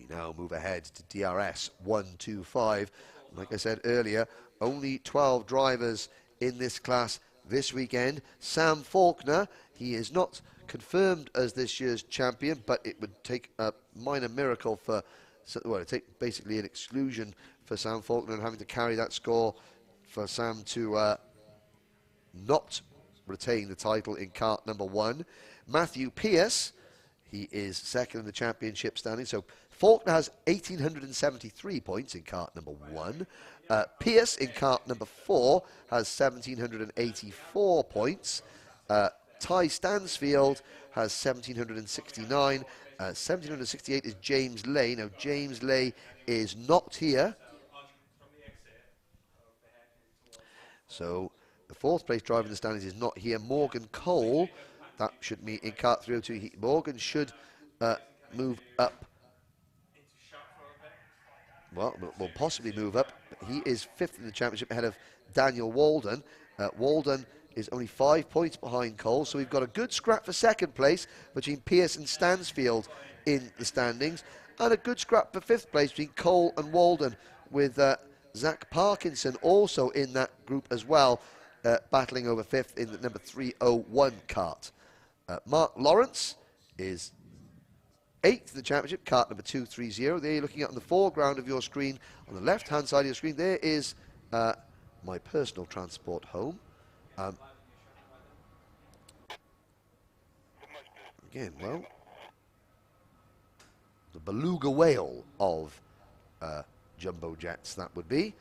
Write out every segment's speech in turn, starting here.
We now move ahead to DRS125. Like I said earlier, only 12 drivers in this class this weekend. Sam Faulkner, he is not confirmed as this year's champion, but it would take a minor miracle for, well, it'd take basically an exclusion for Sam Faulkner and having to carry that score for Sam to not retain the title in kart number 1. Matthew Pearce, he is second in the championship standing. So Faulkner has 1,873 points in kart number 1. Pearce in kart number 4 has 1,784 points. Ty Stansfield has 1,769. 1,768 is James Lay. Now James Lay is not here. So the 4th place driver in the standings is not here. Morgan Cole, that should be in kart 302. Morgan should move up. Well, will possibly move up. But he is 5th in the championship ahead of Daniel Walden. Walden is only 5 points behind Cole, so we've got a good scrap for 2nd place between Pearce and Stansfield in the standings, and a good scrap for 5th place between Cole and Walden, with Zach Parkinson also in that group as well, battling over 5th in the number 301 kart. Mark Lawrence is 8th in the championship, kart number 230. There you're looking at on the foreground of your screen, on the left-hand side of your screen, there is my personal transport home. Again, well, the beluga whale of jumbo jets, that would be.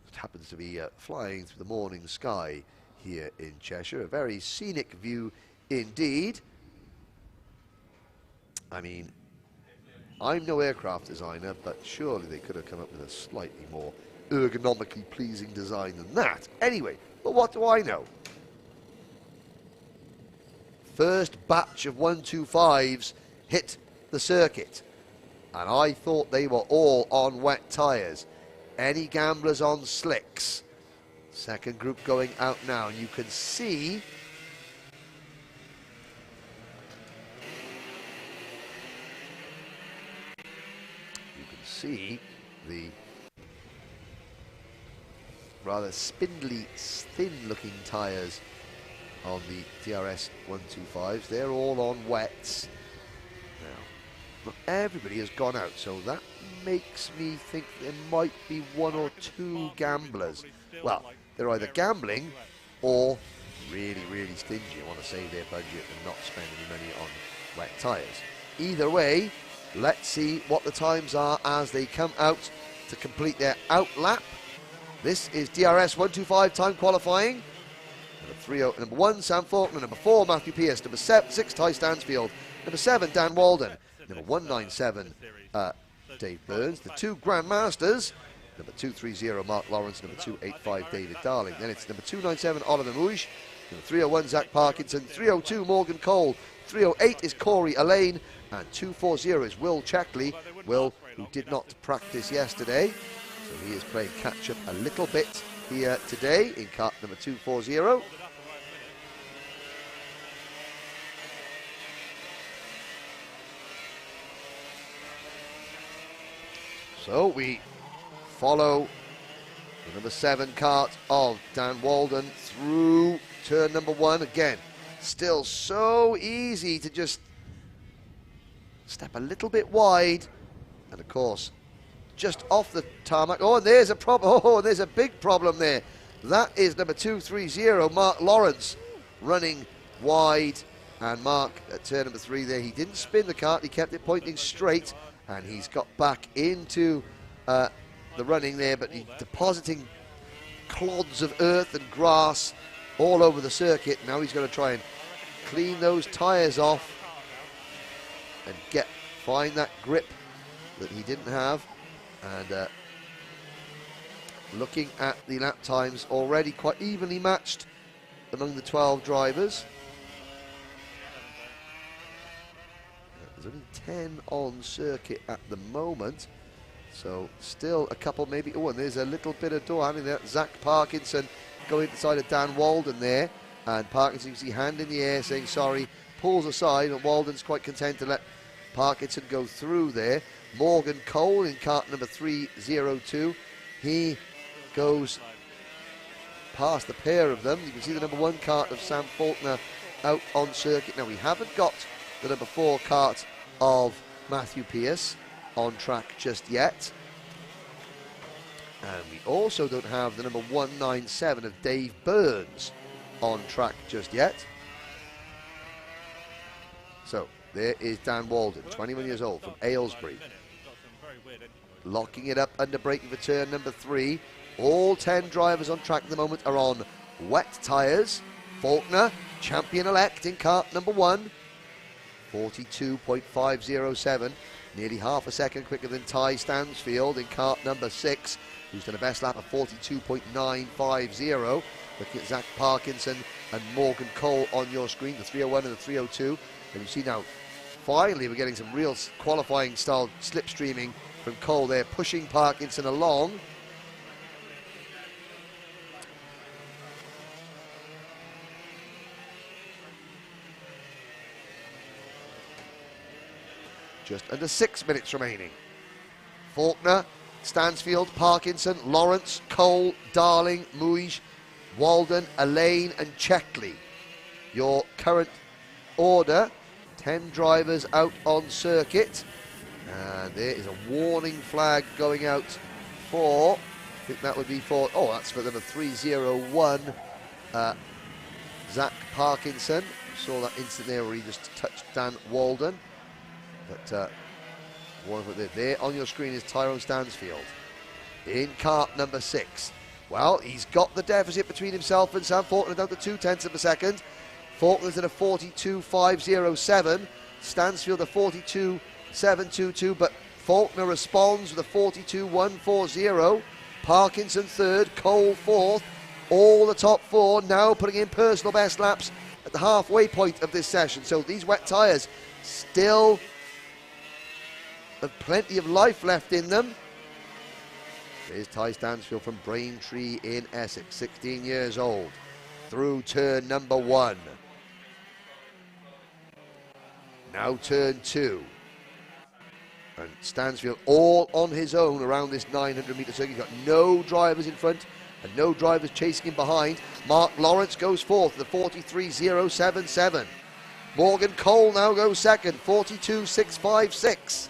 It happens to be flying through the morning sky here in Cheshire. A very scenic view indeed. I mean, I'm no aircraft designer, but surely they could have come up with a slightly more ergonomically pleasing design than that. Anyway, but what do I know? First batch of 125s hit the circuit, and I thought they were all on wet tyres. Any gamblers on slicks? Second group going out now, and you can see the rather spindly, thin-looking tyres on the DRS125s. They're all on wets. Now, not everybody has gone out, so that makes me think there might be 1 or 2 gamblers. Well, they're either gambling or really, really stingy and want to save their budget and not spend any money on wet tyres. Either way, let's see what the times are as they come out to complete their out lap. This is DRS125 time qualifying. Number 1, Sam Faulkner. Number 4, Matthew Pearce. Number 6, Ty Stansfield. Number 7, Dan Walden. Number 197, Dave Burns. The 2 Grandmasters. Number 230, Mark Lawrence. Number 285, David Darling. Then it's number 297, Oliver Mouge. Number 301, Zach Parkinson. 302, Morgan Cole. 308 is Corey Allain. And 240 is Will Checkley. Will, who did not practice yesterday, so he is playing catch-up a little bit here today in kart number 240. So we follow the number 7 kart of Dan Walden through turn number 1. Again, still so easy to just step a little bit wide, and of course just off the tarmac. Oh, and there's a problem. Oh, there's a big problem there. That is number 230, Mark Lawrence, running wide. And Mark at turn number 3 there, he didn't spin the kart, he kept it pointing straight, and he's got back into the running there, but he's depositing clods of earth and grass all over the circuit. Now he's going to try and clean those tyres off and find that grip that he didn't have. And looking at the lap times, already quite evenly matched among the 12 drivers. There's only 10 on circuit at the moment, so still a couple maybe. Oh, and there's a little bit of door handling there. Zach Parkinson going inside of Dan Walden there, and Parkinson, you see, hand in the air saying sorry, pulls aside, and Walden's quite content to let Parkinson go through there. Morgan Cole in kart number 302. He goes past the pair of them. You can see the number 1 kart of Sam Faulkner out on circuit. Now, we haven't got the number 4 kart of Matthew Pearce on track just yet. And we also don't have the number 197 of Dave Burns on track just yet. So, there is Dan Walden, 21 years old, from Aylesbury. Locking it up under braking for turn number 3. All 10 drivers on track at the moment are on wet tyres. Faulkner, champion-elect in kart number 1. 42.507, nearly half a second quicker than Ty Stansfield in kart number 6, who's done a best lap of 42.950. Looking at Zach Parkinson and Morgan Cole on your screen, the 301 and the 302. And you see now, finally we're getting some real qualifying style slipstreaming from Cole there, pushing Parkinson along. Just under 6 minutes remaining. Faulkner, Stansfield, Parkinson, Lawrence, Cole, Darling, Muige, Walden, Elaine and Checkley. Your current order, 10 drivers out on circuit. And there is a warning flag going out for, I think that would be for, oh, that's for number 301, Zach Parkinson. Saw that instant there where he just touched Dan Walden. But there on your screen is Tyrone Stansfield in kart number 6. Well, he's got the deficit between himself and Sam Faulkner down to 0.2 of a second. Faulkner's at a 42.507, Stansfield a 42.722, but Faulkner responds with a 42.140. Parkinson third, Cole fourth. All the top 4 now putting in personal best laps at the halfway point of this session. So these wet tyres still have plenty of life left in them. There's Ty Stansfield from Braintree in Essex, 16 years old, through turn number 1. Now turn 2. And Stansfield all on his own around this 900-metre circuit. He's got no drivers in front and no drivers chasing him behind. Mark Lawrence goes fourth, the 43.077. Morgan Cole now goes second, 42.656.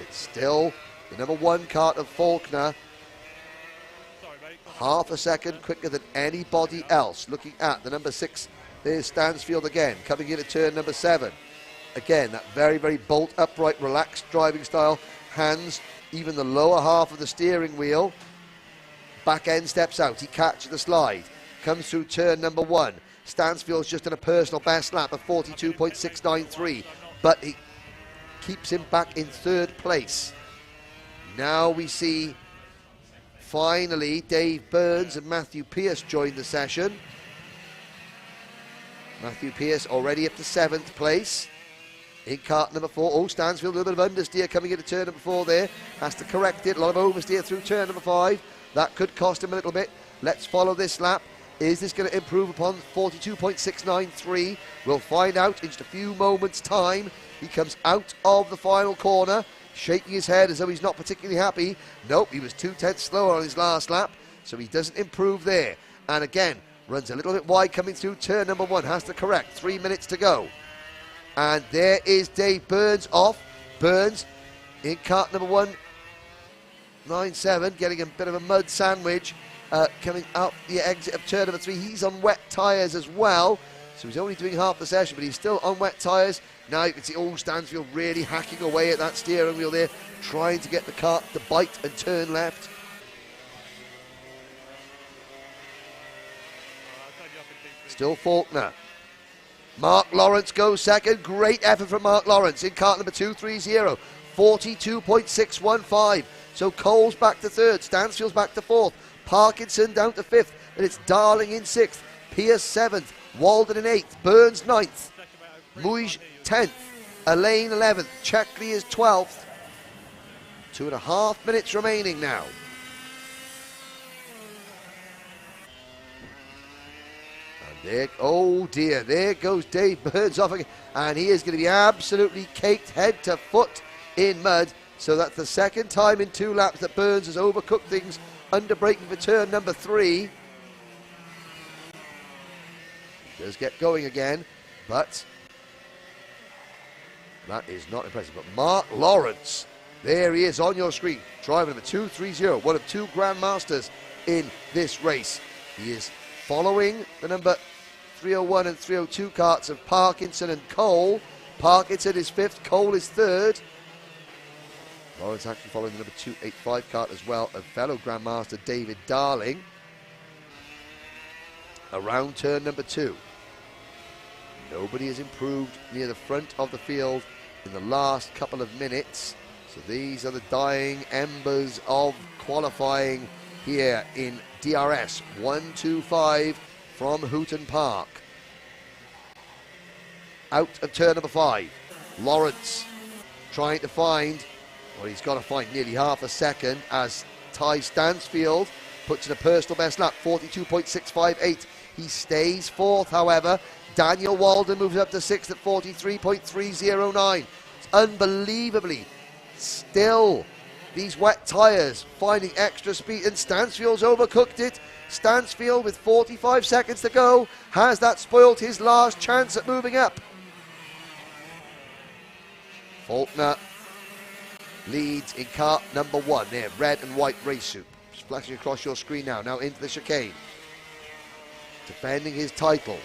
It's still the number 1 kart of Faulkner, half a second quicker than anybody else. Looking at the number 6, there's Stansfield again, coming in at turn number 7. Again, that very, very bolt upright, relaxed driving style. Hands, even the lower half of the steering wheel. Back end steps out, he catches the slide. Comes through turn number 1. Stansfield's just done a personal best lap of 42.693, but he keeps him back in 3rd place. Now we see, finally, Dave Burns and Matthew Pearce join the session. Matthew Pearce already up to 7th place. In kart number 4, oh, Stansfield, a little bit of understeer coming into turn number 4 there. Has to correct it, a lot of oversteer through turn number 5. That could cost him a little bit. Let's follow this lap. Is this going to improve upon 42.693? We'll find out in just a few moments' time. He comes out of the final corner, shaking his head as though he's not particularly happy. Nope, he was 0.2 slower on his last lap, so he doesn't improve there. And again, runs a little bit wide coming through turn number 1. Has to correct, 3 minutes to go. And there is Dave Burns off. Burns in kart number 197, getting a bit of a mud sandwich. Coming out the exit of turn number 3. He's on wet tyres as well, so he's only doing half the session, but he's still on wet tyres. Now you can see, oh, Stansfield really hacking away at that steering wheel there, trying to get the kart to bite and turn left. Still Faulkner. Mark Lawrence goes second. Great effort from Mark Lawrence in kart number 230, 42.615. So Cole's back to 3rd, Stansfield's back to 4th. Parkinson down to 5th, and it's Darling in 6th, Pearce 7th, Walden in 8th, Burns 9th, Muige 10th, Elaine 11th, Checkley is 12th. 2.5 minutes remaining now. And There, oh dear, there goes Dave Burns off again, and he is going to be absolutely caked head to foot in mud. So that's the second time in 2 laps that Burns has overcooked things under braking for turn number 3. He does get going again, but that is not impressive. But Mark Lawrence, there he is on your screen, driver number 230, one of 2 Grandmasters in this race. He is following the number 301 and 302 carts of Parkinson and Cole. Parkinson is 5th, Cole is 3rd. Lawrence actually following the number 285 cart as well of fellow Grandmaster David Darling. Around turn number 2. Nobody has improved near the front of the field in the last couple of minutes. So these are the dying embers of qualifying here in DRS125 from Hooton Park. Out of turn number 5. Lawrence trying to find, well, he's got to find nearly half a second as Ty Stansfield puts in a personal best lap, 42.658. He stays 4th, however. Daniel Walden moves up to 6th at 43.309. It's unbelievably still these wet tyres finding extra speed, and Stansfield's overcooked it. Stansfield with 45 seconds to go. Has that spoiled his last chance at moving up? Faulkner leads in kart number 1 there, red and white race suit. Just flashing across your screen now into the chicane. Defending his title.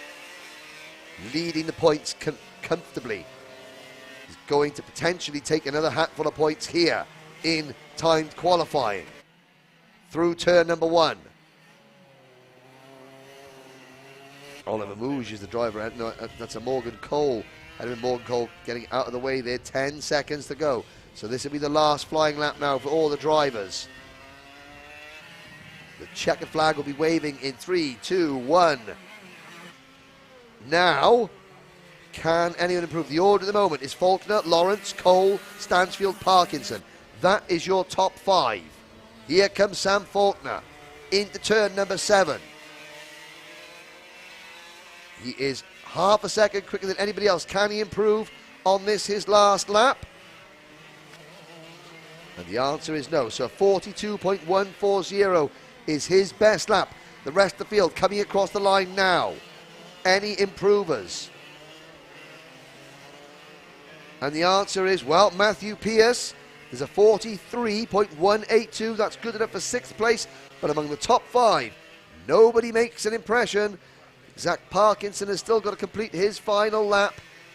Leading the points comfortably. He's going to potentially take another hatful of points here in timed qualifying. Through turn number 1. Oliver Mouge is the driver. No, that's a Morgan Cole. Morgan Cole getting out of the way there. 10 seconds to go. So this will be the last flying lap now for all the drivers. The checkered flag will be waving in 3, 2, 1. Now, can anyone improve? The order at the moment is Faulkner, Lawrence, Cole, Stansfield, Parkinson. That is your top 5. Here comes Sam Faulkner into turn number 7. He is half a second quicker than anybody else. Can he improve on this, his last lap? And the answer is no. So 42.140 is his best lap. The rest of the field coming across the line now. Any improvers? And the answer is, well, Matthew Pearce. There's a 43.182. That's good enough for 6th place. But among the top 5, nobody makes an impression. Zach Parkinson has still got to complete his final lap.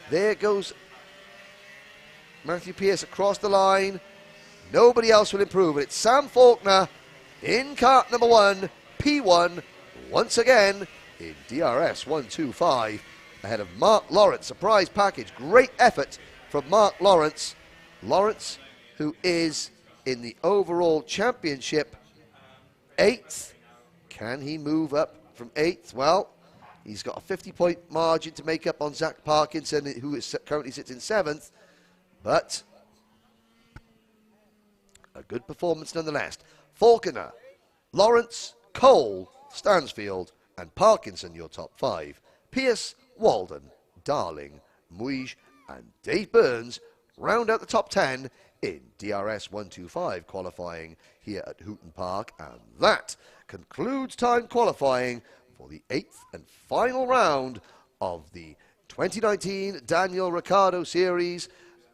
There goes Matthew Pearce across the line. Nobody else will improve. It's Sam Faulkner in kart number 1, P1, once again in DRS125, ahead of Mark Lawrence. Surprise package. Great effort from Mark Lawrence. Lawrence, who is in the overall championship 8th. Can he move up from 8th? Well, he's got a 50-point margin to make up on Zach Parkinson, who currently sits in 7th. But a good performance nonetheless. Faulkner, Lawrence, Cole, Stansfield, and Parkinson, your top 5. Pearce, Walden, Darling, Mouge, and Dave Burns round out the top 10 in DRS125 qualifying here at Hooton Park. And that concludes time qualifying for the 8th and final round of the 2019 Daniel Ricciardo Series.